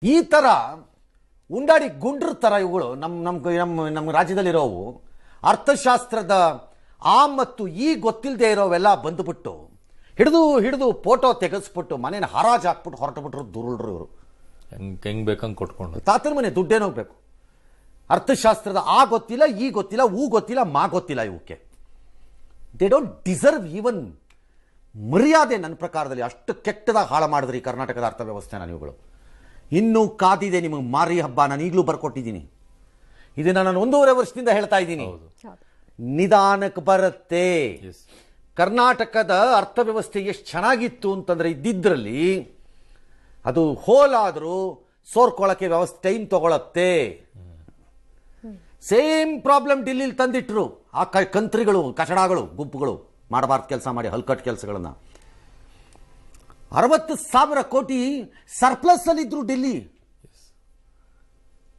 ಈ ಥರ ಉಂಡಾಡಿ ಗುಂಡ್ರ ಥರ ಇವುಗಳು ನಮ್ಮ ರಾಜ್ಯದಲ್ಲಿರೋವು ಅರ್ಥಶಾಸ್ತ್ರದ ಆ ಮತ್ತು ಈ ಗೊತ್ತಿಲ್ಲದೆ ಇರೋವೆಲ್ಲ ಬಂದುಬಿಟ್ಟು ಹಿಡಿದು ಫೋಟೋ ತೆಗೆಸ್ಬಿಟ್ಟು ಮನೇನ ಹರಾಜು ಹಾಕ್ಬಿಟ್ಟು ಹೊರಟುಬಿಟ್ರು ದುರುಳ್ರು ಇವರು. ಹೆಂಗ್ ಬೇಕಂಗೆ ಕೊಟ್ಕೊಂಡು ತಾತನ ಮನೆ ದುಡ್ಡೇನೋಗ್ಬೇಕು. ಅರ್ಥಶಾಸ್ತ್ರದ ಆ ಗೊತ್ತಿಲ್ಲ, ಈ ಗೊತ್ತಿಲ್ಲ, ಊ ಗೊತ್ತಿಲ್ಲ, ಮಾ ಗೊತ್ತಿಲ್ಲ. ಇವಕ್ಕೆ ದೇ ಡೋಂಟ್ ಡಿಸರ್ವ್ ಈವನ್ ಮರ್ಯಾದೆ. ನನ್ನ ಪ್ರಕಾರದಲ್ಲಿ ಅಷ್ಟು ಕೆಟ್ಟದಾಗಿ ಹಾಳು ಮಾಡಿದ್ರಿ ಕರ್ನಾಟಕದ ಅರ್ಥವ್ಯವಸ್ಥೆನ ನೀವುಗಳು. ಇನ್ನೂ ಕಾದಿದೆ ನಿಮಗೆ ಮಾರಿ ಹಬ್ಬ. ನಾನು ಈಗಲೂ ಬರ್ಕೊಟ್ಟಿದ್ದೀನಿ. ಇದನ್ನು ನಾನು 1.5 ವರ್ಷದಿಂದ ಹೇಳ್ತಾ ಇದ್ದೀನಿ. ನಿಧಾನಕ್ಕೆ ಬರುತ್ತೆ. ಕರ್ನಾಟಕದ ಅರ್ಥವ್ಯವಸ್ಥೆ ಎಷ್ಟು ಚೆನ್ನಾಗಿತ್ತು ಅಂತಂದ್ರೆ ಇದ್ದಿದ್ರಲ್ಲಿ ಅದು ಹೋಲಾದರೂ ಸೋರ್ಕೊಳ್ಳೋಕ್ಕೆ ವ್ಯವಸ್ಥೆ ಟೈಮ್ ತಗೊಳತ್ತೆ. ಸೇಮ್ ಪ್ರಾಬ್ಲಮ್ ಡಿಲ್ಲಿಲಿ ತಂದಿಟ್ರು ಆ ಕಂತ್ರಿಗಳು, ಕಚಡಗಳು, ಗುಂಪುಗಳು ಮಾಡಬಾರ್ದು ಕೆಲಸ ಮಾಡಿ ಹಲ್ಕಟ್ ಕೆಲಸಗಳನ್ನ. 60,000 ಕೋಟಿ ಸರ್ಪ್ಲಸ್ ಅಲ್ಲಿ ಇದ್ರು ಡೆಲ್ಲಿ.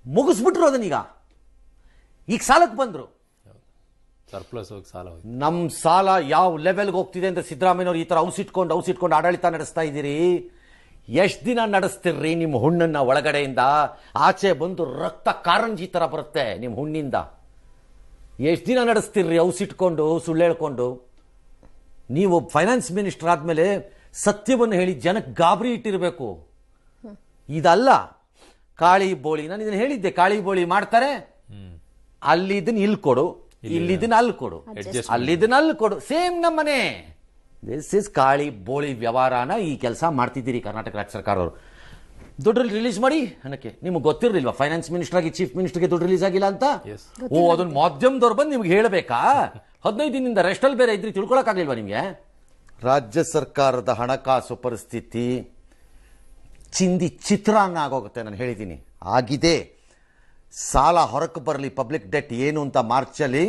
ಮುಗಿಸ್ಬಿಟ್ರು ಅದನ್ನೀಗ. ಈಗ ಸಾಲಕ್ಕೆ ಬಂದ್ರು. ಸರ್ಪ್ಲಸ್ ಸಾಲ ನಮ್ಮ ಸಾಲ ಯಾವ ಲೆವೆಲ್ಗೆ ಹೋಗ್ತಿದೆ ಅಂತ ಸಿದ್ದರಾಮಯ್ಯನವ್ರು ಈ ಥರ ಔಸಿಟ್ಕೊಂಡು ಆಡಳಿತ ನಡೆಸ್ತಾ ಇದ್ದೀರಿ. ಎಷ್ಟು ದಿನ ನಡೆಸ್ತಿರ್ರಿ? ನಿಮ್ಮ ಹುಣ್ಣನ್ನ ಒಳಗಡೆಯಿಂದ ಆಚೆ ಬಂದು ರಕ್ತ ಕಾರಂಜಿ ಥರ ಬರುತ್ತೆ ನಿಮ್ಮ ಹುಣ್ಣಿಂದ. ಎಷ್ಟು ದಿನ ನಡೆಸ್ತಿರ್ರಿ ಔಸಿಟ್ಕೊಂಡು ಸುಳ್ಳು ಹೇಳ್ಕೊಂಡು? ನೀವು ಫೈನಾನ್ಸ್ ಮಿನಿಸ್ಟರ್ ಆದಮೇಲೆ ಸತ್ಯವನ್ನು ಹೇಳಿ ಜನಕ್ಕೆ ಗಾಬರಿ ಇಟ್ಟಿರಬೇಕು. ಇದಲ್ಲ ಕಾಳಿ ಬೋಳಿ. ನಾನು ಇದನ್ನು ಹೇಳಿದ್ದೆ, ಕಾಳಿ ಬೋಳಿ ಮಾಡ್ತಾರೆ. ಅಲ್ಲಿದ್ದನ್ನು ಇಲ್ಲಿ ಕೊಡು, ಇಲ್ಲಿದ್ದನ್ನು ಅಲ್ಲಿ ಕೊಡು, ಅಲ್ಲಿದ್ದನ್ನು ಅಲ್ಲಿ ಕೊಡು. ಸೇಮ್ ನಮ್ಮನೆ. ದಿಸ್ ಇಸ್ ಕಾಳಿ ಬೋಳಿ ವ್ಯವಹಾರನ ಈ ಕೆಲಸ ಮಾಡ್ತಿದ್ದೀರಿ ಕರ್ನಾಟಕ ರಾಜ್ಯ ಸರ್ಕಾರವರು. ದುಡ್ಡು ರಿಲೀಸ್ ಮಾಡಿ ಅನ್ನಕ್ಕೆ ನಿಮ್ಗೆ ಗೊತ್ತಿರಲಿಲ್ವಾ? ಫೈನಾನ್ಸ್ ಮಿನಿಸ್ಟರ್ ಆಗಿ ಚೀಫ್ ಮಿನಿಸ್ಟರ್ಗೆ ದುಡ್ಡು ರಿಲೀಸ್ ಆಗಿಲ್ಲ ಅಂತ. ಓ, ಅದನ್ನ ಮಾಧ್ಯಮದವ್ರು ಬಂದು ನಿಮ್ಗೆ ಹೇಳಬೇಕಾ? 15 ದಿನದಿಂದ ರೆಸ್ಟಲ್ಲಿ ಬೇರೆ ಇದ್ರಿ, ತಿಳ್ಕೊಳಕ್ಕಾಗಲಿಲ್ವಾ ನಿಮಗೆ? ರಾಜ್ಯ ಸರ್ಕಾರದ ಹಣಕಾಸು ಪರಿಸ್ಥಿತಿ ಚಿಂದಿ ಚಿತ್ರಾನ್ನ ಆಗೋಗುತ್ತೆ. ನಾನು ಹೇಳಿದ್ದೀನಿ, ಆಗಿದೆ. ಸಾಲ ಹೊರಕ್ಕೆ ಬರಲಿ, ಪಬ್ಲಿಕ್ ಡೆಟ್ ಏನು ಅಂತ ಮಾರ್ಚಲ್ಲಿ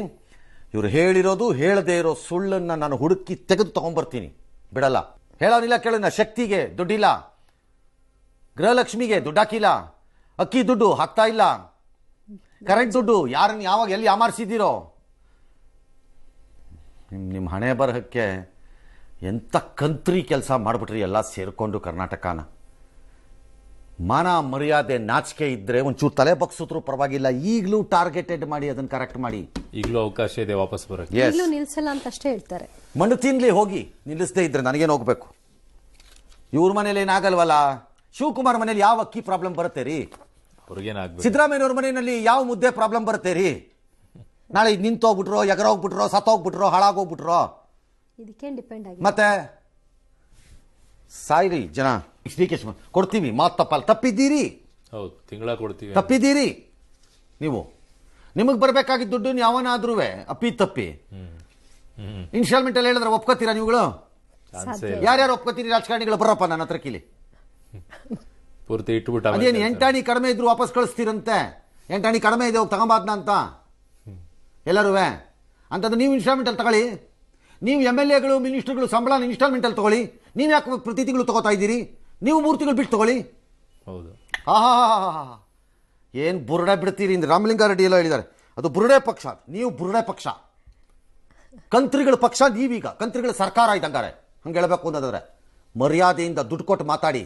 ಇವರು ಹೇಳಿರೋದು ಹೇಳದೇ ಇರೋ ಸುಳ್ಳನ್ನು ನಾನು ಹುಡುಕಿ ತೆಗೆದು ತಗೊಂಡ್ಬರ್ತೀನಿ, ಬಿಡಲ್ಲ. ಹೇಳೋನಿಲ್ಲ ಕೇಳೋಣ. ಶಕ್ತಿಗೆ ದುಡ್ಡಿಲ್ಲ, ಗೃಹಲಕ್ಷ್ಮಿಗೆ ದುಡ್ಡು ಹಾಕಿಲ್ಲ, ಅಕ್ಕಿ ದುಡ್ಡು ಹಾಕ್ತಾ ಇಲ್ಲ, ಕರೆಂಟ್ ದುಡ್ಡು ಯಾರನ್ನು ಯಾವಾಗ ಎಲ್ಲಿ ಯಾಮಾರಿಸಿದ್ದೀರೋ. ನಿಮ್ಮ ಹಣೆ ಬರಹಕ್ಕೆ ಎಂಥ ಕಂತ್ರಿ ಕೆಲಸ ಮಾಡಿಬಿಟ್ರಿ ಎಲ್ಲ ಸೇರಿಕೊಂಡು ಕರ್ನಾಟಕನ. ಮಾನ ಮರ್ಯಾದೆ ನಾಚಿಕೆ ಇದ್ರೆ ಒಂಚೂರು ತಲೆ ಬಗ್ಸಿದ್ರು ಪರವಾಗಿಲ್ಲ. ಈಗಲೂ ಟಾರ್ಗೆಟೆಡ್ ಮಾಡಿ ಅದನ್ನು ಕರೆಕ್ಟ್ ಮಾಡಿ. ಈಗಲೂ ಅವಕಾಶ ಇದೆ ವಾಪಸ್ ಬರೋಕ್ಕೆ. ಈಗಲೂ ನಿಲ್ಸಲ್ಲ ಅಂತ ಅಷ್ಟೇ ಹೇಳ್ತಾರೆ. ಮಣ್ಣು ತಿನ್ಲಿ ಹೋಗಿ, ನಿಲ್ಲಿಸದೇ ಇದ್ರೆ ನನಗೇನು ಹೋಗ್ಬೇಕು? ಇವ್ರ ಮನೇಲಿ ಏನಾಗಲ್ವಲ್ಲ. ಶಿವಕುಮಾರ್ ಮನೇಲಿ ಯಾವ ಅಕ್ಕಿ ಪ್ರಾಬ್ಲಮ್ ಬರುತ್ತೆ ರೀ? ಸಿದ್ದರಾಮಯ್ಯವ್ರ ಮನೆಯಲ್ಲಿ ಯಾವ ಮುದ್ದೆ ಪ್ರಾಬ್ಲಮ್ ಬರುತ್ತೆ ರೀ? ನಾಳೆ ನಿಂತೋಗ್ಬಿಟ್ರೋ, ಎಗರೋಗ್ಬಿಟ್ರೋ, ಸತ್ತೋಗ್ಬಿಟ್ರೋ, ಹಾಳಾಗೋಗ್ಬಿಟ್ರೋ ಇದಕ್ಕೇನು ಡಿಪೆಂಡ್ ಆಗಿ ಮತ್ತೆ ಸಾಯ್ರಿ ಜನ. ಶ್ರೀಕೇಶ್ ಕೊಡ್ತೀವಿ, ಮಾತು ತಪ್ಪಲ್ಲ. ತಪ್ಪಿದ್ದೀರಿ, ಹೌದು, ತಿಂಗಳ ಕೊಡ್ತೀವಿ. ತಪ್ಪಿದ್ದೀರಿ ನೀವು. ನಿಮಗೆ ಬರಬೇಕಾಗಿದ್ದ ದುಡ್ಡು ಯಾವನಾದ್ರೂ ತಪ್ಪಿ ಇನ್ಸ್ಟಾಲ್ಮೆಂಟ್ ಅಲ್ಲಿ ಹೇಳಿದ್ರೆ ಒಪ್ಕೋತೀರಾ ನೀವುಗಳು? ಯಾರ್ಯಾರು ಒಪ್ಕೋತೀರಿ? ರಾಜಕಾರಣಿಗಳು ಬರಪ್ಪ ನನ್ನ ಹತ್ರ ಕಿಲಿ. ಪೂರ್ತಿ ಇಟ್ಬಿಟ್ಟು ಅದೇನು 8 ಆಣಿ ಕಡಿಮೆ ಇದ್ರು ವಾಪಸ್ ಕಳಿಸ್ತೀರಂತೆ. 8 ಆಣಿ ಕಡಿಮೆ ಇದೆ, ಹೋಗಿ ತಗೊಂಬಾದ್ನ ಅಂತ ಎಲ್ಲರೂ ಅಂತದ್ದು. ನೀವು ಇನ್ಸ್ಟಾಲ್ಮೆಂಟ್ ಅಲ್ಲಿ ತಗೊಳ್ಳಿ. ನೀವು MLAಗಳು ಮಿನಿಸ್ಟರ್ಗಳು ಸಂಬಳನ ಇನ್ಸ್ಟಾಲ್ಮೆಂಟ್ ಅಲ್ಲಿ ತಗೊಳ್ಳಿ. ನೀವು ಯಾಕೆ ಪ್ರತಿ ತಿಂಗಳು ತಗೋತಾ ಇದ್ದೀರಿ? ನೀವು 3 ತಿಂಗಳು ಬಿಟ್ಟು ತಗೊಳ್ಳಿ. ಹೌದು. ಏನು ಬುರುಡೆ ಬಿಡ್ತೀರಿ ಅಂದ್ರೆ ರಾಮಲಿಂಗಾರೆಡ್ಡಿ ಎಲ್ಲ ಹೇಳಿದ್ದಾರೆ, ಅದು ಬುರುಡೆ ಪಕ್ಷ. ನೀವು ಬುರುಡೆ ಪಕ್ಷ, ಕಂತ್ರಿಗಳ ಪಕ್ಷ. ನೀವೀಗ ಕಂತ್ರಿಗಳ ಸರ್ಕಾರ ಇದ್ದಂಗಾರೆ. ಹಂಗೆ ಹೇಳಬೇಕು ಅನ್ನೋದಾದ್ರೆ ಮರ್ಯಾದೆಯಿಂದ ದುಡ್ಡು ಕೊಟ್ಟು ಮಾತಾಡಿ.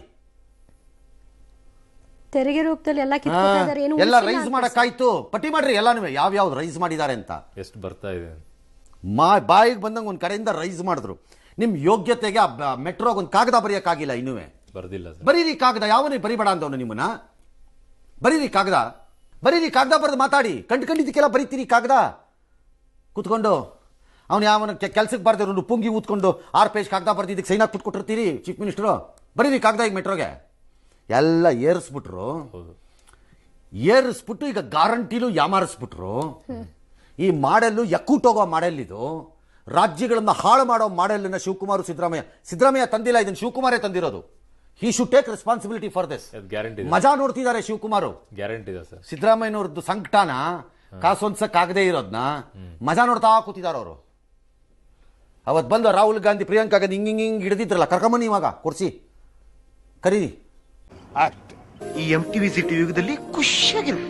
ತೆರಿಗೆ ರೂಪದಲ್ಲಿ ಎಲ್ಲ ರೈಸ್ ಮಾಡಕ್ಕಾಯ್ತು. ಪಟ್ಟಿ ಮಾಡ್ರಿ ಎಲ್ಲಾನು, ಯಾವ್ಯಾವ್ದು ರೈಸ್ ಮಾಡಿದ್ದಾರೆ ಅಂತ. ಎಷ್ಟು ಬರ್ತಾ ಇದೆ? ಬಾಯಿಗೆ ಬಂದಂಗೆ ಒಂದು ಕಡೆಯಿಂದ ರೈಸ್ ಮಾಡಿದ್ರು. ನಿಮ್ಮ ಯೋಗ್ಯತೆಗೆ ಮೆಟ್ರೋಗೆ ಒಂದು ಕಾಗದ ಬರೆಯೋಕ್ಕಾಗಿಲ್ಲ ಇನ್ನೂ. ಬರ್ದಿಲ್ಲ. ಬರೀರಿ ಕಾಗದ. ಯಾವನೇ ಬರಿಬೇಡ ಅಂದವನು ನಿಮ್ಮನ್ನ. ಬರೀರಿ ಕಾಗದ, ಬರೀರಿ ಕಾಗದ ಬರೆದು ಮಾತಾಡಿ. ಕಂಡಿದ್ದಕ್ಕೆಲ್ಲ ಬರೀತೀರಿ ಕಾಗದ ಕೂತ್ಕೊಂಡು. ಅವನು ಯಾವನ ಕೆಲ್ಸಕ್ಕೆ ಬರ್ದಿರೋ ಪುಂಗಿ ಊದ್ಕೊಂಡು 6 ಪೇಜ್ ಕಾಗದ ಬರ್ದಿದ್ದಕ್ಕೆ ಸೈನ್ ಹಾಕಿ ಕೊಟ್ಟಿರ್ತೀರಿ ಚೀಫ್ ಮಿನಿಸ್ಟರು. ಬರೀರಿ ಕಾಗದ. ಈಗ ಮೆಟ್ರೋಗೆ ಎಲ್ಲ ಏರಿಸ್ಬಿಟ್ರು. ಏರಿಸ್ಬಿಟ್ಟು ಈಗ ಗ್ಯಾರಂಟಿಲೂ ಯಾಮಾರಿಸ್ಬಿಟ್ರು. ಈ ಮಾಡೆಲ್ಲು ಎಕ್ಕೂಟೋಗೋ ಮಾಡೆಲ್ ಇದು. ರಾಜ್ಯಗಳನ್ನ ಹಾಳು ಮಾಡೋ ಮಾಡೆಲ್ನ ಸಿದ್ದರಾಮಯ್ಯ ತಂದಿಲ್ಲ. ಇದನ್ನು ಶಿವಕುಮಾರೇ ತಂದಿರೋದು. He should take responsibility for this. ಮಜಾ ನೋಡ್ತಿದ್ದಾರೆ ಶಿವಕುಮಾರ್. ಗ್ಯಾರಂಟಿ ಇದೆ ಸರ್. ಸಿದ್ದರಾಮಯ್ಯನವ್ರದ್ದು ಸಂಕಟನ ಕಾಸೊಂದ್ಸಕ್ಕಾಗದೇ ಇರೋದನ್ನ ಮಜಾ ನೋಡ್ತಾ ಕೂತಿದ್ದಾರೆ ಅವರು. ಅವತ್ತು ಬಂದು ರಾಹುಲ್ ಗಾಂಧಿ, ಪ್ರಿಯಾಂಕಾ ಗಾಂಧಿ ಹಿಂಗ್ ಹಿಡಿದಿದ್ರಲ್ಲ, ಕರ್ಕೊಂಬನ್ನಿ ಇವಾಗ ಕೊಡ್ಸಿ, ಕರೀರಿ. ಈ MTV ಸಿಟಿ ಯುಗದಲ್ಲಿ ಖುಷಿಯಾಗಿರು.